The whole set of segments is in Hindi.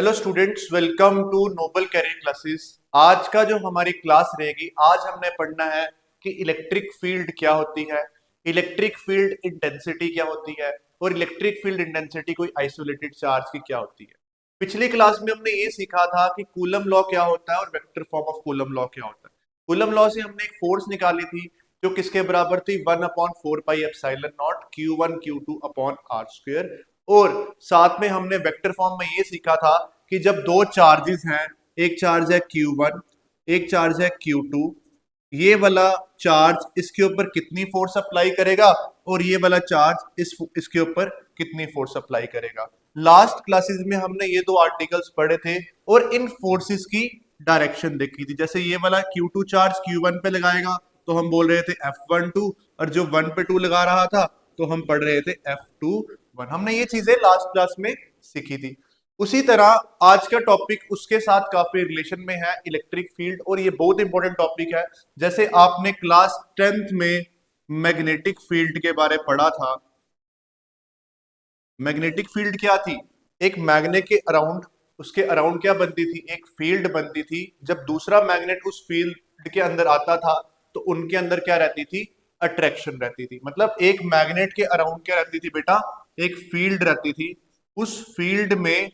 Hello students, welcome to Noble Career Classes. आज का जो हमारी क्लास रहेगी, आज हमने पढ़ना है कि इलेक्ट्रिक फील्ड क्या होती है, इलेक्ट्रिक फील्ड इंटेंसिटी क्या होती है और इलेक्ट्रिक फील्ड इंटेंसिटी कोई आइसोलेटेड चार्ज की क्या होती है। पिछली क्लास में हमने ये सीखा था कि कूलम लॉ क्या होता है और vector form of coulomb law क्या होता है। कूलम लॉ से हमने एक फोर्स निकाली थी जो किसके बराबर थी, 1/4 pi epsilon not Q1 Q2 upon R square. और साथ में हमने वेक्टर फॉर्म में ये सीखा था कि जब दो चार्जेस हैं, एक चार्ज है Q1, एक चार्ज है Q2, ये वाला चार्ज इसके ऊपर कितनी फोर्स अप्लाई करेगा और ये वाला चार्ज इसके ऊपर कितनी फोर्स अप्लाई करेगा। लास्ट क्लासेस में हमने ये दो आर्टिकल्स पढ़े थे और इन फोर्सेस की डायरेक्शन देखी थी। जैसे ये वाला Q2 चार्ज Q1 पे लगाएगा तो हम बोल रहे थे F12, और जो 1 पे 2 लगा रहा था तो हम पढ़ रहे थे F21। हमने ये चीजें लास्ट क्लास में सीखी थी। उसी तरह आज का टॉपिक उसके साथ काफी रिलेशन में है, इलेक्ट्रिक फील्ड, और ये बहुत इंपॉर्टेंट टॉपिक है। जैसे आपने क्लास 10th में मैग्नेटिक फील्ड के बारे पढ़ा था। मैग्नेटिक फील्ड क्या थी? एक मैग्नेट के अराउंड, उसके अराउंड क्या बनती थी, एक फील्ड बनती थी। जब दूसरा मैग्नेट उस फील्ड के अंदर आता था तो उनके अंदर क्या रहती थी, अट्रैक्शन रहती थी। मतलब एक मैग्नेट के अराउंड क्या रहती थी बेटा, एक फील्ड रहती थी। उस फील्ड में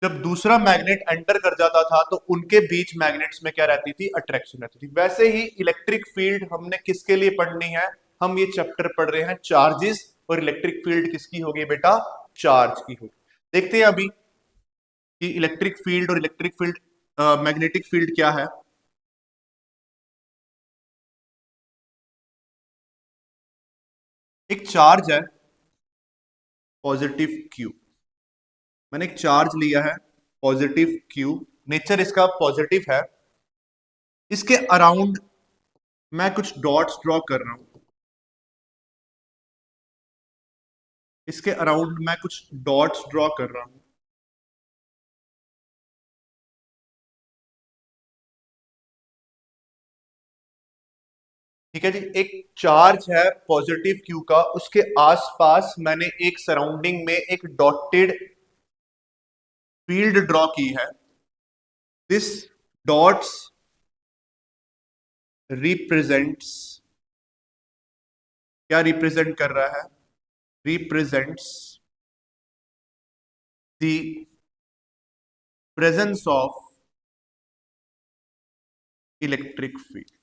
जब दूसरा मैग्नेट एंटर कर जाता था तो उनके बीच मैग्नेट्स में क्या रहती थी, अट्रैक्शन रहती थी। वैसे ही इलेक्ट्रिक फील्ड हमने किसके लिए पढ़नी है, हम ये चैप्टर पढ़ रहे हैं चार्जेस, और इलेक्ट्रिक फील्ड किसकी होगी बेटा, चार्ज की होगी। देखते हैं अभी कि इलेक्ट्रिक फील्ड और इलेक्ट्रिक फील्ड, मैग्नेटिक फील्ड क्या है। एक चार्ज है पॉजिटिव क्यू, मैंने एक चार्ज लिया है पॉजिटिव क्यू, नेचर इसका पॉजिटिव है। इसके अराउंड मैं कुछ डॉट्स ड्रॉ कर रहा हूं, इसके अराउंड मैं कुछ डॉट्स ड्रॉ कर रहा हूं। ठीक है जी, एक चार्ज है पॉजिटिव क्यू का, उसके आसपास मैंने एक सराउंडिंग में एक डॉटेड फील्ड ड्रॉ की है। दिस डॉट्स रिप्रेजेंट्स, क्या रिप्रेजेंट कर रहा है, represents the presence of electric field,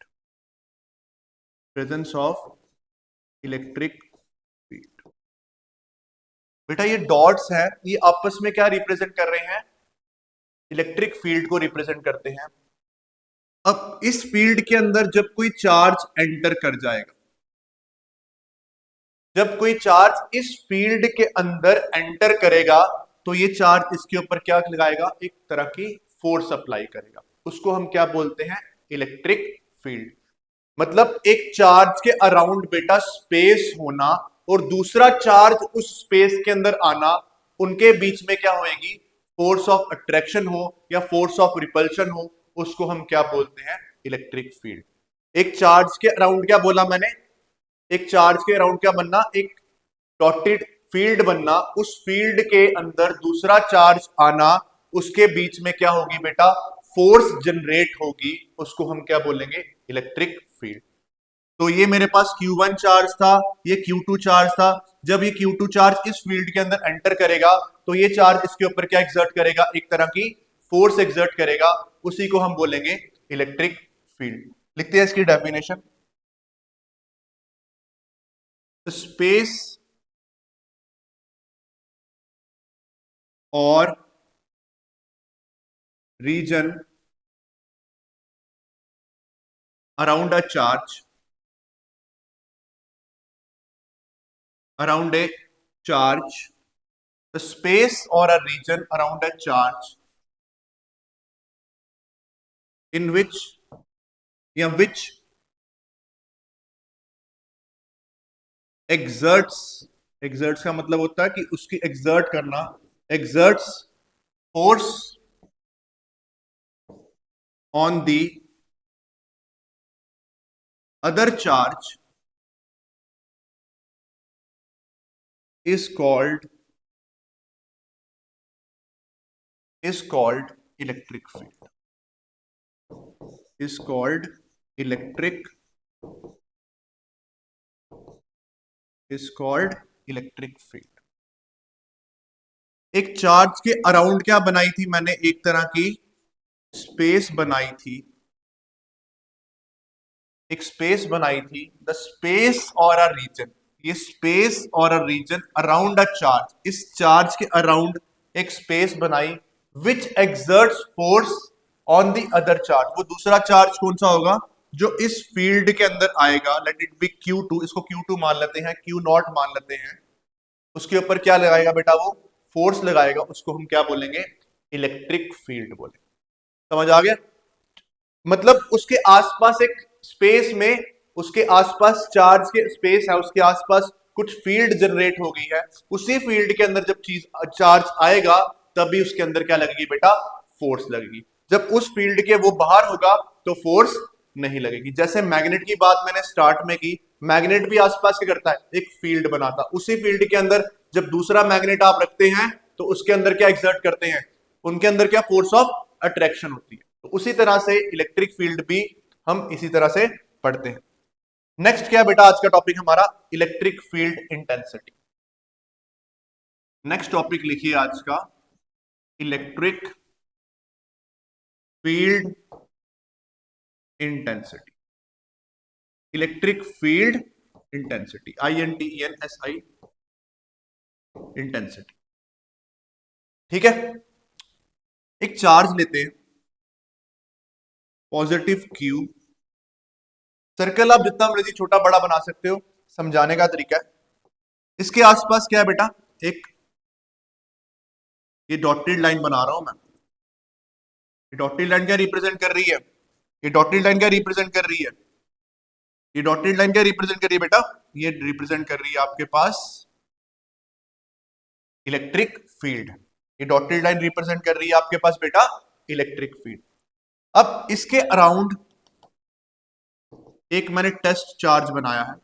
presence of electric field. बेटा ये डॉट्स हैं, ये आपस में क्या रिप्रेजेंट कर रहे हैं, इलेक्ट्रिक फील्ड को रिप्रेजेंट करते हैं। अब इस फील्ड के अंदर जब कोई चार्ज एंटर कर जाएगा, जब कोई चार्ज इस फील्ड के अंदर एंटर करेगा तो ये चार्ज इसके ऊपर क्या लगाएगा, एक तरह की फोर्स अप्लाई करेगा। उसको हम क्या बोलते हैं, इलेक्ट्रिक फील्ड। मतलब एक चार्ज के अराउंड बेटा स्पेस होना और दूसरा चार्ज उस स्पेस के अंदर आना, उनके बीच में क्या होएगी, फोर्स ऑफ अट्रैक्शन हो या फोर्स ऑफ रिपल्शन हो, उसको हम क्या बोलते हैं, इलेक्ट्रिक फील्ड। एक चार्ज के अराउंड क्या बोला मैंने, एक चार्ज के अराउंड क्या बनना, एक डॉटेड फील्ड बनना, उस फील्ड के अंदर दूसरा चार्ज आना, उसके बीच में क्या होगी बेटा, फोर्स जनरेट होगी, उसको हम क्या बोलेंगे, इलेक्ट्रिक फील्ड। तो ये मेरे पास Q1 चार्ज था, ये Q2 चार्ज था। जब ये Q2 चार्ज इस फील्ड के अंदर एंटर करेगा तो ये चार्ज इसके ऊपर क्या एग्जर्ट करेगा, एक तरह की फोर्स एग्जर्ट करेगा, उसी को हम बोलेंगे इलेक्ट्रिक फील्ड। लिखते हैं इसकी डेफिनेशन। स्पेस और region around a charge, around a charge, the space or a region around a charge in which, या which exerts, exerts का मतलब होता है कि उसकी exert करना, exerts force on the other charge is called is called electric field, is called electric, is called electric field। एक चार्ज के अराउंड क्या बनाई थी मैंने, एक तरह की स्पेस बनाई थी, एक स्पेस बनाई थी, द स्पेस और अ रीजन, ये स्पेस और a region around a charge, इस चार्ज के अराउंड एक स्पेस बनाई, which exerts force on the other charge, वो दूसरा चार्ज कौन सा होगा जो इस फील्ड के अंदर आएगा, लेट इट बी Q2, इसको Q2 मान लेते हैं, Q0 मान लेते हैं, उसके ऊपर क्या लगाएगा बेटा, वो फोर्स लगाएगा, उसको हम क्या बोलेंगे, इलेक्ट्रिक फील्ड बोलेंगे। समझ आ गया? मतलब उसके आसपास एक स्पेस में, उसके आसपास चार्ज के स्पेस है, उसके आसपास कुछ फील्ड जनरेट हो गई है, उसी फील्ड के अंदर जब चीज चार्ज आएगा तभी उसके अंदर क्या लगेगी बेटा, फोर्स लगेगी। जब उस फील्ड के वो बाहर होगा तो फोर्स नहीं लगेगी। जैसे मैग्नेट की बात मैंने स्टार्ट में की, मैग्नेट भी आसपास क्या करता है, एक फील्ड बनाता, उसी फील्ड के अंदर जब दूसरा मैग्नेट आप रखते हैं तो उसके अंदर क्या एग्जर्ट करते हैं, उनके अंदर क्या फोर्स ऑफ अट्रैक्शन होती है। तो उसी तरह से इलेक्ट्रिक फील्ड भी हम इसी तरह से पढ़ते हैं। नेक्स्ट क्या बेटा, आज का टॉपिक हमारा electric field intensity. Next topic लिखिए आज का, electric field intensity, electric field intensity, INTENSI, intensity. ठीक है, एक चार्ज लेते हैं पॉजिटिव Q, सर्कल आप जितना मर्जी छोटा बड़ा बना सकते हो, समझाने का तरीका है। इसके आसपास क्या है बेटा, एक ये डॉटेड लाइन बना रहा हूं मैं, ये डॉटेड लाइन क्या रिप्रेजेंट कर रही है, ये डॉटेड लाइन क्या रिप्रेजेंट कर रही है, ये डॉटेड लाइन क्या रिप्रेजेंट कर रही है बेटा, ये रिप्रेजेंट कर रही है आपके पास इलेक्ट्रिक फील्ड, ये डॉटेड लाइन रिप्रेजेंट कर रही है आपके पास बेटा इलेक्ट्रिक फील्ड। अब इसके अराउंड एक मैंने टेस्ट चार्ज बनाया है,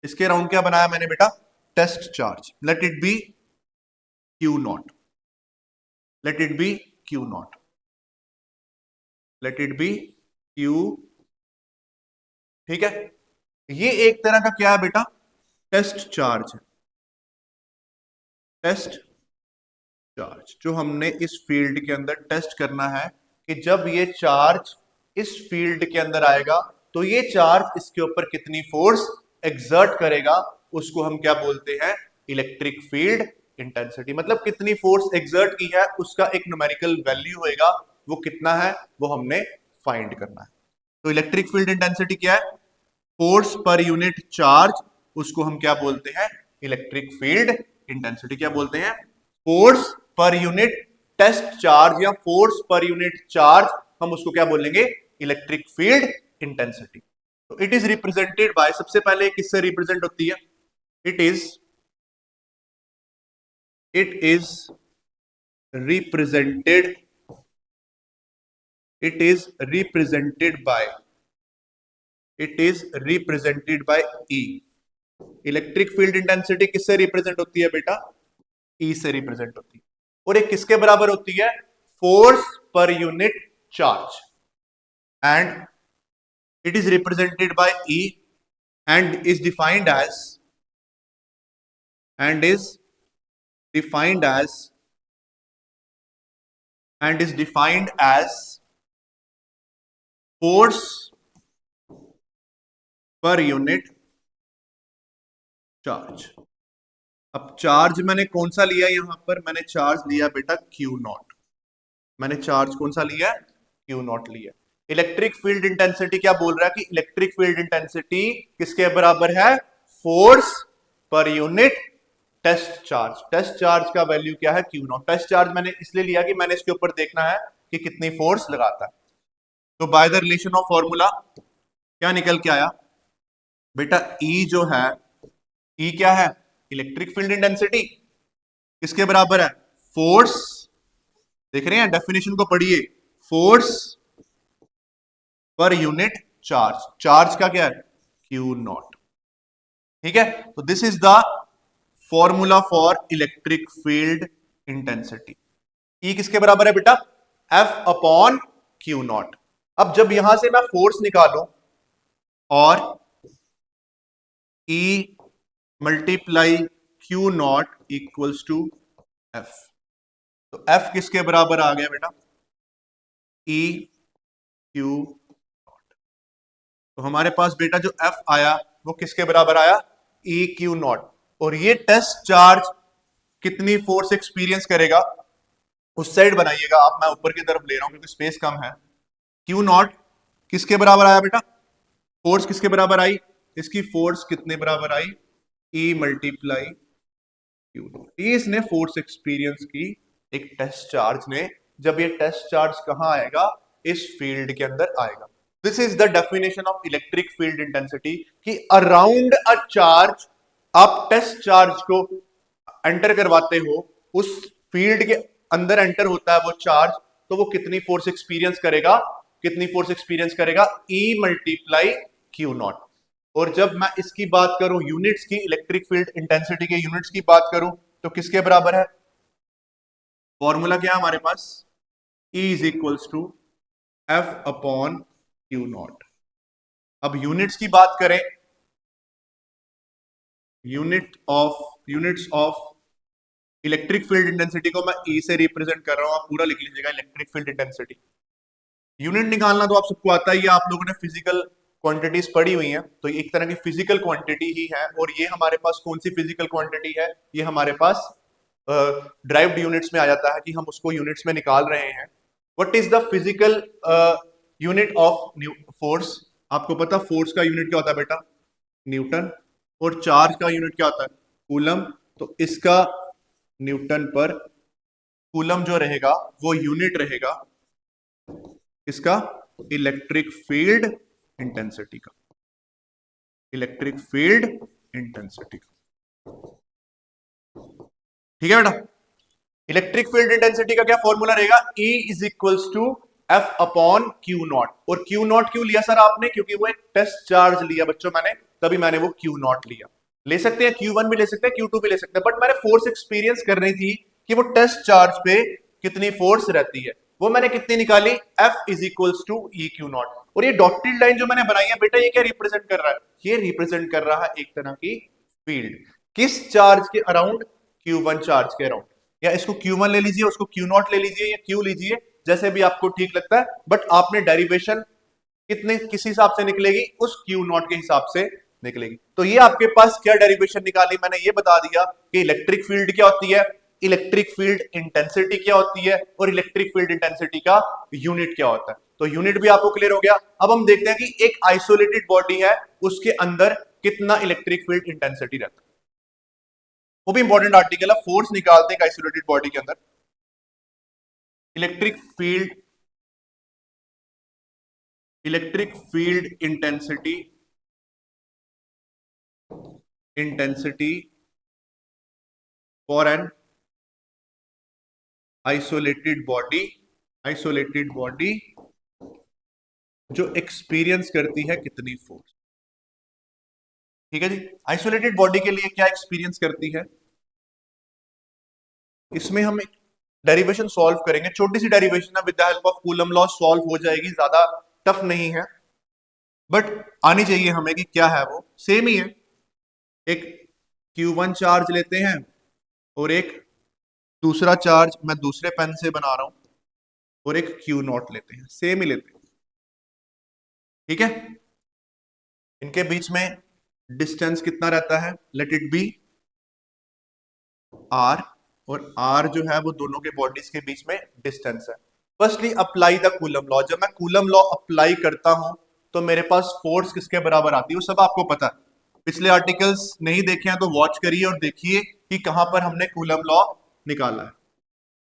इसके अराउंड क्या बनाया मैंने बेटा, test charge, let it be Q0, let it be Q0, let it be Q, ठीक है। ये एक तरह का क्या है बेटा, टेस्ट चार्ज है, टेस्ट चार्ज, जो हमने इस फील्ड के अंदर टेस्ट करना है कि जब ये चार्ज इस फील्ड के अंदर आएगा तो ये चार्ज इसके ऊपर कितनी फोर्स एक्सर्ट करेगा, उसको हम क्या बोलते हैं, इलेक्ट्रिक फील्ड इंटेंसिटी। मतलब कितनी फोर्स एक्सर्ट की है उसका एक न्यूमेरिकल वैल्यू होएगा, वो कितना है वो हमने फाइंड करना है। तो इलेक्ट्रिक फील्ड इंटेंसिटी क्या है, फोर्स पर यूनिट चार्ज, उसको हम क्या बोलते हैं, इलेक्ट्रिक फील्ड इंटेंसिटी। क्या बोलते हैं, फोर्स पर यूनिट टेस्ट चार्ज या फोर्स पर यूनिट चार्ज, हम उसको क्या बोलेंगे, इलेक्ट्रिक फील्ड इंटेंसिटी। तो इट इज रिप्रेजेंटेड बाय, सबसे पहले किससे रिप्रेजेंट होती है, it is represented, it is represented by, it is represented by E। Electric field intensity किससे रिप्रेजेंट होती है बेटा, E से रिप्रेजेंट होती है। और ये किसके बराबर होती है, फोर्स पर unit charge, and it is represented by E and is defined as, and is defined as, and is defined as force per unit charge. अब चार्ज मैंने कौन सा लिया, यहां पर मैंने चार्ज लिया बेटा Q0, मैंने चार्ज कौन सा लिया, Q0 लिया। इलेक्ट्रिक फील्ड इंटेंसिटी क्या बोल रहा है कि इलेक्ट्रिक फील्ड इंटेंसिटी किसके बराबर है, फोर्स पर unit test charge. Test charge का वैल्यू क्या है, Q0। टेस्ट चार्ज मैंने इसलिए लिया कि मैंने इसके ऊपर देखना है कि कितनी फोर्स लगाता है। तो by the relation of formula क्या निकल के आया बेटा, E जो है, E क्या है, इलेक्ट्रिक फील्ड इंटेंसिटी किसके बराबर है, फोर्स, देख रहे हैं डेफिनेशन को पढ़िए, फोर्स पर यूनिट चार्ज, चार्ज का क्या है, Q0। ठीक है, तो this is the formula for electric field intensity. E किसके बराबर है बेटा? F upon Q naught. अब जब यहां से मैं फोर्स निकालूं और E multiply Q naught equals to F, तो एफ किसके बराबर आ गया बेटा? E Q naught. तो हमारे पास बेटा जो एफ आया वो किसके बराबर आया? ई क्यू नॉट। और ये टेस्ट चार्ज कितनी फोर्स एक्सपीरियंस करेगा? उस साइड बनाइएगा आप, मैं ऊपर की तरफ ले रहा हूं क्योंकि स्पेस कम है। क्यू नॉट किसके बराबर आया बेटा? फोर्स किसके बराबर आई? इसकी फोर्स कितने बराबर आई? ई मल्टीप्लाई क्यू नॉट। ये इसने फोर्स एक्सपीरियंस की एक टेस्ट चार्ज ने। जब ये टेस्ट चार्ज कहां आएगा? इस फील्ड के अंदर आएगा। This is the definition of electric field intensity कि अराउंड अ चार्ज आप टेस्ट चार्ज को एंटर करवाते हो, उस फील्ड के अंदर एंटर होता है वो चार्ज, तो वो कितनी फोर्स एक्सपीरियंस करेगा? कितनी फोर्स एक्सपीरियंस करेगा? ई मल्टीप्लाई क्यू नॉट। और जब मैं इसकी बात करूं यूनिट्स की, इलेक्ट्रिक फील्ड इंटेंसिटी के यूनिट्स की बात करूं, तो किसके बराबर है? फॉर्मूला क्या है हमारे पास? E is equals to F upon Q naught. अब यूनिट्स की बात करें, units of electric field intensity को मैं E से रिप्रेजेंट कर रहा हूं, आप पूरा लिख लीजिएगा इलेक्ट्रिक फील्ड इंटेंसिटी। यूनिट निकालना तो आप सबको आता ही है, आप लोगों ने फिजिकल क्वांटिटीज पढ़ी हुई हैं, तो एक तरह की फिजिकल क्वांटिटी ही है। और ये हमारे पास कौन सी फिजिकल क्वांटिटी है? ये हमारे पास ड्राइव्ड यूनिट्स में आ जाता है कि हम उसको यूनिट्स में निकाल रहे हैं। What is the physical unit of force? आपको पता फोर्स का यूनिट क्या होता है बेटा? न्यूटन। और चार्ज का यूनिट क्या होता है? कूलम। तो इसका न्यूटन पर कूलम जो रहेगा वो यूनिट रहेगा इसका इलेक्ट्रिक फील्ड इंटेंसिटी का। इलेक्ट्रिक फील्ड इंटेंसिटी का, ठीक है बेटा। इलेक्ट्रिक फील्ड इंटेंसिटी का क्या फॉर्मूला रहेगा? E is equals to F upon Q naught. और क्यू नॉट क्यों लिया सर आपने? क्योंकि वो एक टेस्ट चार्ज लिया बच्चों मैंने, तभी मैंने वो क्यू नॉट लिया। ले सकते हैं Q1 भी ले सकते हैं, Q2 भी ले सकते हैं, बट मैंने फोर्स एक्सपीरियंस करनी थी कि वो टेस्ट चार्ज पे कितनी फोर्स रहती है। वो मैंने कितनी निकाली? F is equals to E Q naught. और ये डॉटेड लाइन जो मैंने बनाई है बेटा, ये क्या रिप्रेजेंट कर रहा है? ये रिप्रेजेंट कर रहा है एक तरह की फील्ड। किस चार्ज के अराउंड? Q1 चार्ज के अराउंड। या इसको Q1 ले लीजिए, उसको Q नॉट ले लीजिए, या Q लीजिए, जैसे भी आपको ठीक लगता है, बट आपने डेरिवेशन कितने किस हिसाब से निकलेगी? उस क्यू नॉट के हिसाब से निकलेगी। तो ये आपके पास क्या डेरिवेशन निकाली? मैंने ये बता दिया कि इलेक्ट्रिक फील्ड क्या होती है, इलेक्ट्रिक फील्ड इंटेंसिटी क्या होती है, और इलेक्ट्रिक फील्ड इंटेंसिटी का यूनिट क्या होता है। तो यूनिट भी आपको क्लियर हो गया। अब हम देखते हैं कि एक आइसोलेटेड बॉडी है, उसके अंदर कितना इलेक्ट्रिक फील्ड इंटेंसिटी रहता है। वो भी इंपॉर्टेंट आर्टिकल है, फोर्स निकालते हैं आइसोलेटेड बॉडी के अंदर। Electric field intensity for an isolated body जो एक्सपीरियंस करती है कितनी फोर्स। ठीक है जी। आइसोलेटेड बॉडी के लिए क्या एक्सपीरियंस करती है? इसमें हम एक डेरिवेशन सॉल्व करेंगे, छोटी सी डेरिवेशन है, with the help of coulomb law solve हो जाएगी, ज्यादा टफ नहीं है, बट आनी चाहिए हमें कि क्या है वो। सेम ही है, एक Q1 चार्ज लेते हैं और एक दूसरा चार्ज मैं दूसरे पेन से बना रहा हूं, और एक Q नॉट लेते हैं, सेम ही लेते हैं। ठीक है। इनके बीच में डिस्टेंस कितना रहता है? Late it B R। और R जो है वो दोनों के बॉडीज के बीच में डिस्टेंस है। Firstly apply the coulomb law. जब मैं कूलम लॉ अप्लाई करता हूं तो मेरे पास फोर्स किसके बराबर आती है, वो सब आपको पता है। पिछले आर्टिकल्स नहीं देखे हैं तो वॉच करिए और देखिए कि कहां पर हमने कूलम लॉ निकाला है।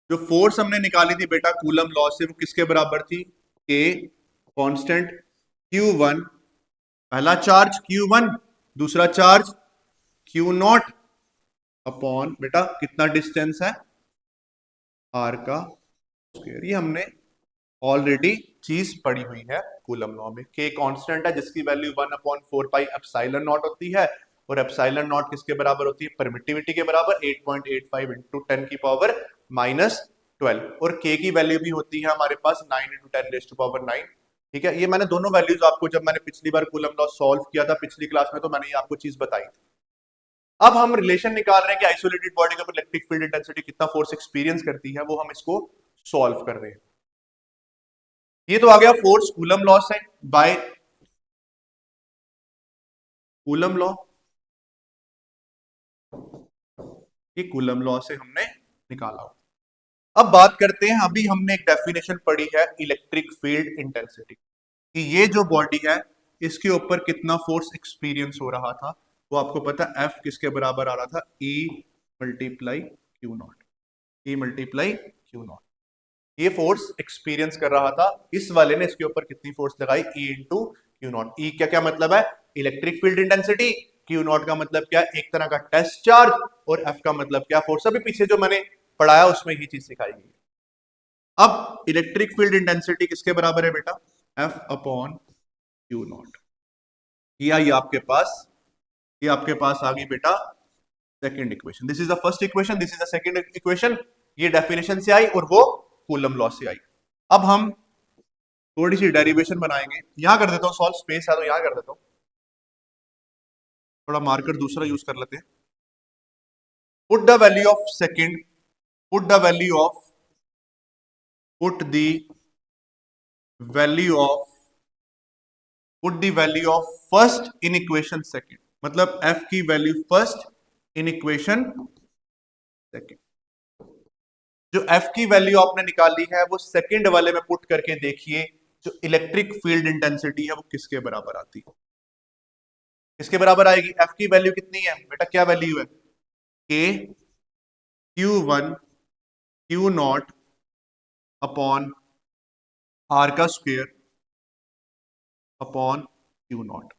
जो फोर्स हमने निकाली थी बेटा कूलम लॉ से, वो किसके बराबर थी? K कांस्टेंट Q1, पहला चार्ज Q1, दूसरा चार्ज Q नॉट, अपॉन बेटा कितना डिस्टेंस है? R का स्क्वायर। ये हमने ऑलरेडी चीज पढ़ी हुई है कूलम लॉ में। K कांस्टेंट है जिसकी वैल्यू 1/4 पाई एप्सिलॉन नॉट होती है, और एप्सिलॉन नॉट किसके बराबर होती है? परमिटिविटी के बराबर, 8.85 इंटू 10 की पावर 12 और k की वैल्यू भी होती है हमारे पास 9 × 10⁻⁹ ठीक है। ये मैंने दोनों वैल्यूज आपको जब मैंने पिछली बार कूलम लॉ सॉल्व किया था पिछली क्लास में, तो मैंने ये आपको चीज बताई थी। अब हम रिलेशन निकाल रहे हैं कि आइसोलेटेड बॉडी के ऊपर इलेक्ट्रिक फील्ड इंटेंसिटी कितना फोर्स एक्सपीरियंस करती है, वो हम इसको सॉल्व कर रहे हैं। ये तो आ गया फोर्स कूलम लॉ से बाय कूलम लॉ, ये कूलम लॉ से हमने निकाला। अब बात करते हैं, अभी हमने एक डेफिनेशन पढ़ी है इलेक्ट्रिक फील्ड इंटेंसिटी कि ये जो बॉडी है इसके ऊपर कितना फोर्स एक्सपीरियंस हो रहा था। वो आपको पता है F किसके बराबर आ रहा था, E × Q0। ये फोर्स एक्सपीरियंस कर रहा था, इस वाले ने इसके ऊपर कितनी फोर्स लगाई, E × Q0। E क्या क्या मतलब है, इलेक्ट्रिक फील्ड इंटेंसिटी। Q0 का मतलब क्या, एक तरह का टेस्ट चार्ज, और F का मतलब क्या, फोर्स। अभी पीछे जो मैंने पढ़ाया उसमें ये चीज सिखाई गई। अब इलेक्ट्रिक फील्ड इंटेंसिटी किसके बराबर है बेटा, F/Q0। ये आई आपके पास, ये आपके पास आ गई बेटा second equation. This is the first equation, this is the second equation. ये डेफिनेशन से आई और वो कूलम लॉ से आई। अब हम थोड़ी सी डेरिवेशन बनाएंगे, यहां कर देता हूं सॉल्व, स्पेस है तो यहां कर देता हूं, थोड़ा मार्कर दूसरा यूज कर लेते हैं। Put the value of second, put the value of, put the value of, put the value of first in equation second, मतलब F की value first in equation second. जो F की वैल्यू आपने निकाली है वो सेकंड वाले में पुट करके देखिए, जो इलेक्ट्रिक फील्ड इंटेंसिटी है वो किसके बराबर आती है, किसके बराबर आएगी। F की वैल्यू कितनी है बेटा, क्या वैल्यू है, K Q1 Q0 upon R का स्क्वायर अपॉन Q0।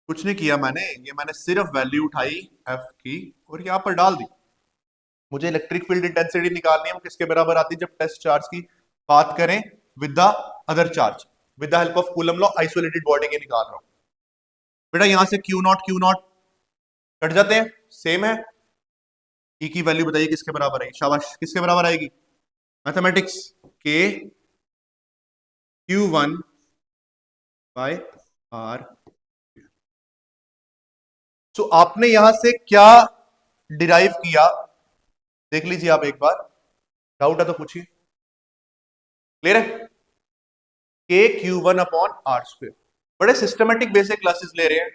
कुछ नहीं किया मैंने, ये मैंने सिर्फ वैल्यू उठाई F की और यहां पर डाल दी। मुझे इलेक्ट्रिक फील्ड इंटेंसिटी निकालनी है, वो किसके बराबर आती है, जब टेस्ट चार्ज की बात करें with the other charge, with the help of coulomb law, isolated body के निकाल रहा हूं बेटा। यहां से Q0 कट जाते हैं, सेम है। E की वैल्यू बताइए किसके बराबर आएगी, शाबाश, किसके बराबर आएगी, mathematics, K Q1 bye R। तो आपने यहां से क्या डिराइव किया देख लीजिए आप एक बार, डाउट है तो पूछिए, क्लियर है। K Q1 upon R square, बड़े सिस्टमेटिक बेसिक क्लासेस ले रहे हैं।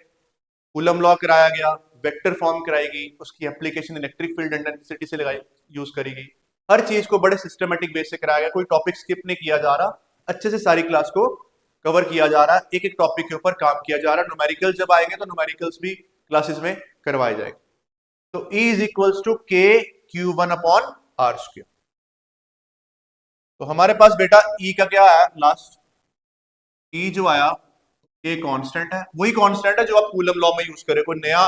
कूलम लॉ कराया गया, वेक्टर फॉर्म कराई गई, उसकी एप्लीकेशन इलेक्ट्रिक फील्ड इंटेंसिटी से लगाई यूज करी गई, हर चीज को बड़े सिस्टमेटिक बेस से कराया गया, कोई टॉपिक स्किप नहीं किया जा रहा, अच्छे से सारी क्लास को कवर किया जा रहा है, एक एक टॉपिक के ऊपर काम किया जा रहा है। न्यूमेरिकल जब आएंगे तो न्यूमेरिकल्स भी क्लासेस में करवाए जाएंगे। तो E is equals to K Q1 upon R square. तो हमारे पास बेटा E का क्या आया लास्ट, E जो आया ये कांस्टेंट है, वही कांस्टेंट है जो आप कूलम लॉ में यूज करें, कोई नया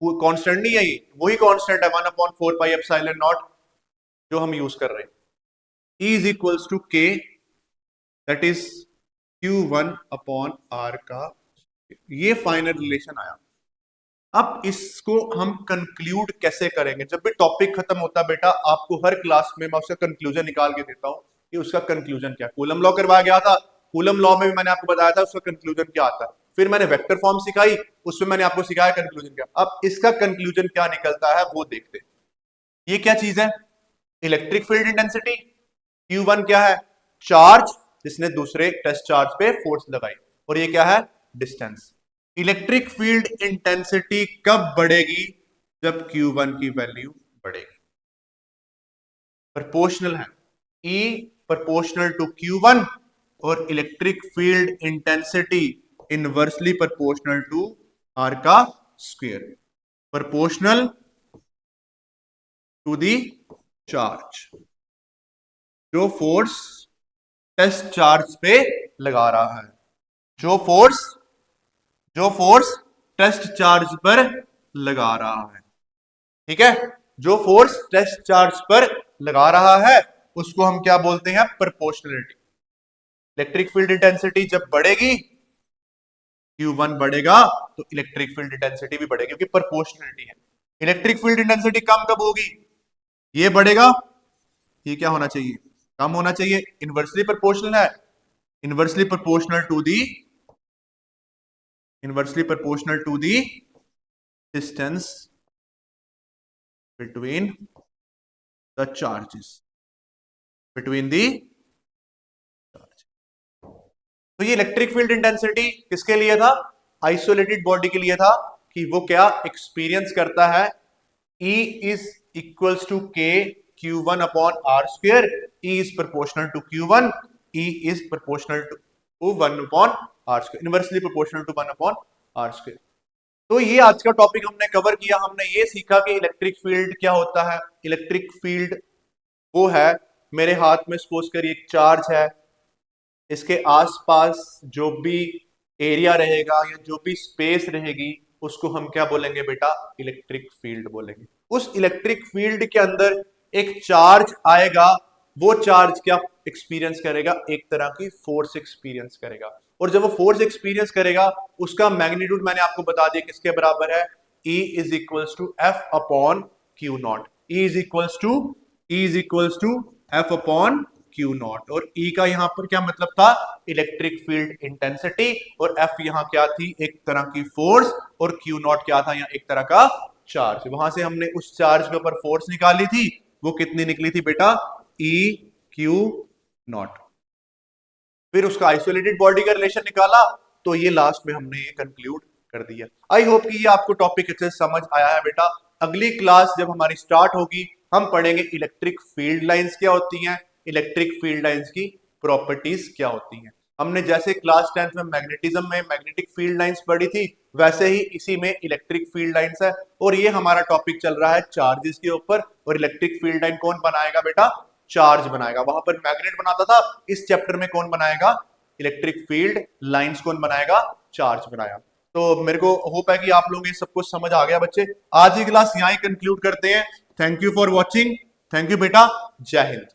कांस्टेंट नहीं है, ये वही कांस्टेंट है 1/4πε0 जो हम यूज कर रहे हैं। E is equals to K, that is Q1 upon R का, ये फाइनल रिलेशन आया। अब इसको हम कंक्लूड कैसे करेंगे, जब भी टॉपिक खत्म होता है बेटा आपको हर क्लास में मैं उसका कंक्लूजन निकाल के देता हूं कि उसका कंक्लूजन क्या। कूलम लॉ करवाया गया था, कूलम लॉ में भी मैंने आपको बताया था उसका कंक्लूजन क्या आता है, फिर मैंने वेक्टर फॉर्म सिखाई, उसमें मैंने आपको सिखाया कंक्लूजन क्या। अब इसका कंक्लूजन क्या निकलता है वो देखते हैं। ये क्या चीज है, इलेक्ट्रिक फील्ड इंटेंसिटी। Q1 क्या है, चार्ज जिसने दूसरे टेस्ट चार्ज पे फोर्स लगाई, और ये क्या है, डिस्टेंस। इलेक्ट्रिक फील्ड इंटेंसिटी कब बढ़ेगी, जब Q1 की वैल्यू बढ़ेगी, प्रोपोर्शनल है, E प्रोपोर्शनल टू Q1, और electric field intensity inversely proportional to R का square, proportional to the charge, जो फोर्स टेस्ट चार्ज पे लगा रहा है, जो फोर्स टेस्ट चार्ज पर लगा रहा है, ठीक है, जो फोर्स टेस्ट चार्ज पर लगा रहा है उसको हम क्या बोलते हैं, प्रोपोर्शनलिटी। इलेक्ट्रिक फील्ड इंटेंसिटी जब बढ़ेगी, Q1 बढ़ेगा तो इलेक्ट्रिक फील्ड इंटेंसिटी भी बढ़ेगी, क्योंकि प्रोपोर्शनलिटी है। इलेक्ट्रिक फील्ड इंटेंसिटी कम कब होगी, ये बढ़ेगा, ये क्या होना चाहिए, कम होना चाहिए, इनवर्सली प्रोपोर्शनल है, inversely proportional to the, inversely proportional to the distance between the charges, between the charge. तो ये इलेक्ट्रिक फील्ड इंटेंसिटी किसके लिए था, आइसोलेटेड बॉडी के लिए था, कि वो क्या एक्सपीरियंस करता है, E is equals to K Q1 upon R square, E is proportional to Q1, E is proportional to 1 upon R square, inversely proportional to 1 upon R square। तो ये आज का टॉपिक हमने कवर किया, हमने ये सीखा कि इलेक्ट्रिक फील्ड क्या होता है। इलेक्ट्रिक फील्ड वो है, मेरे हाथ में सपोज करिए एक चार्ज है, इसके आसपास जो भी एरिया रहेगा या जो भी स्पेस रहेगी उसको हम क्या बोलेंगे बेटा, इलेक्ट्रिक फील्ड बोलेंगे। उस इलेक्ट्रिक फील्ड के अंदर एक चार्ज आएगा, वो चार्ज क्या एक्सपीरियंस करेगा, एक तरह की फोर्स एक्सपीरियंस करेगा, और जब वो फोर्स एक्सपीरियंस करेगा उसका मैग्नीट्यूड मैंने आपको बता दिया किसके बराबर है, E is equals to F upon Q naught, E is equals to F upon Q naught. और E का यहां पर क्या मतलब था, इलेक्ट्रिक फील्ड इंटेंसिटी, और F यहां क्या थी, एक तरह की फोर्स, और क्यू नॉट क्या था, यहाँ एक तरह का चार्ज। वहां से हमने उस चार्ज के ऊपर फोर्स निकाली थी, वो कितनी निकली थी बेटा, E क्यू नॉट। फिर उसका आइसोलेटेड बॉडी का रिलेशन निकाला, तो ये लास्ट में हमने ये कंक्लूड कर दिया। आई होप कि ये आपको टॉपिक अच्छे से समझ आया है बेटा। अगली क्लास जब हमारी स्टार्ट होगी हम पढ़ेंगे इलेक्ट्रिक फील्ड लाइंस क्या होती हैं, इलेक्ट्रिक फील्ड लाइंस की प्रॉपर्टीज क्या होती हैं। हमने जैसे क्लास 10th में मैग्नेटिज्म में मैग्नेटिक फील्ड लाइंस पढ़ी थी, वैसे ही इसी में इलेक्ट्रिक फील्ड लाइंस है, और ये हमारा टॉपिक चल रहा है चार्जेस के ऊपर। और इलेक्ट्रिक फील्ड लाइन कौन बनाएगा बेटा, चार्ज बनाएगा। वहां पर मैग्नेट बनाता था, इस चैप्टर में कौन बनाएगा, इलेक्ट्रिक फील्ड लाइंस कौन बनाएगा, चार्ज बनाया। तो मेरे को होप है कि आप लोगों को ये सब कुछ समझ आ गया बच्चे। आज की क्लास यहां ही कंक्लूड करते हैं। Thank you for watching, thank you बेटा, जय हिंद।